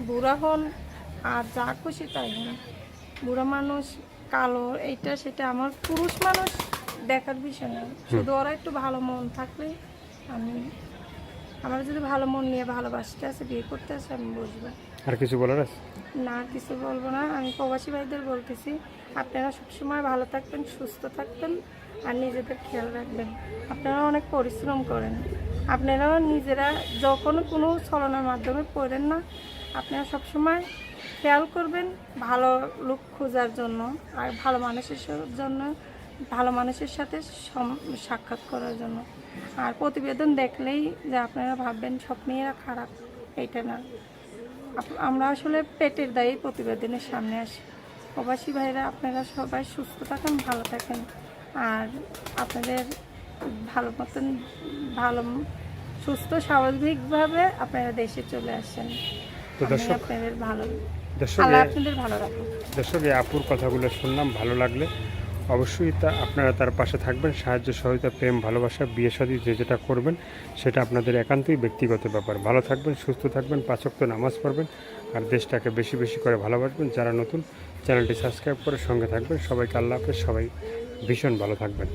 বুড়া হন আর যা খুশি তাই হন, বুড়া মানুষ কালো এইটা সেটা আমার পুরুষ মানুষ দেখার বিষয় নেই। শুধু ওরা একটু ভালো মন থাকলেই আমি, আমার যদি ভালো মন নিয়ে ভালোবাসতে আছে, বিয়ে করতে আছে, আমি বুঝবো। আর কিছু বলার আছে? না, আর কিছু বলবো না। আমি প্রবাসী ভাইদের বলতেছি, আপনারা সবসময় ভালো থাকবেন, সুস্থ থাকবেন আর নিজেদের খেয়াল রাখবেন। আপনারা অনেক পরিশ্রম করেন, আপনারাও নিজেরা যখন কোনো ছলনার মাধ্যমে পড়েন না, আপনারা সবসময় খেয়াল করবেন ভালো লোক খোঁজার জন্য আর ভালো মানুষের জন্য, ভালো মানুষের সাথে সাক্ষাৎ করার জন্য। আর প্রতিবেদন দেখলেই যে আপনারা ভাববেন সব মেয়েরা খারাপ, এইটা না। আমরা আসলে পেটের দায়ী প্রতিবেদনের সামনে আসি। প্রবাসী ভাইরা আপনারা সবাই সুস্থ থাকেন, ভালো থাকেন আর আপনাদের ভালো মতন ভালো সুস্থ স্বাভাবিকভাবে আপনারা দেশে চলে আসেন। তো দর্শক, আপনাদের ভালো দর্শক আল্লাহ আপনাদের ভালো রাখুন। দর্শক এই আপুর কথাগুলো শুনলাম, ভালো লাগলে অবশ্যই আপনারা তার পাশে থাকবেন। সাহায্য সহযোগিতা, প্রেম, ভালোবাসা, বিয়ে শাদী যে যেটা করবেন সেটা আপনাদের একান্তই ব্যক্তিগত ব্যাপার। ভালো থাকবেন, সুস্থ থাকবেন, 5 ওয়াক্ত নামাজ পড়বেন আর দেশটাকে বেশি বেশি করে ভালোবাসবেন। যারা নতুন চ্যানেলটি সাবস্ক্রাইব করে সঙ্গে থাকবেন। সবাইকে আল্লাহ হাফেজ, সবাই ভীষণ ভালো থাকবেন।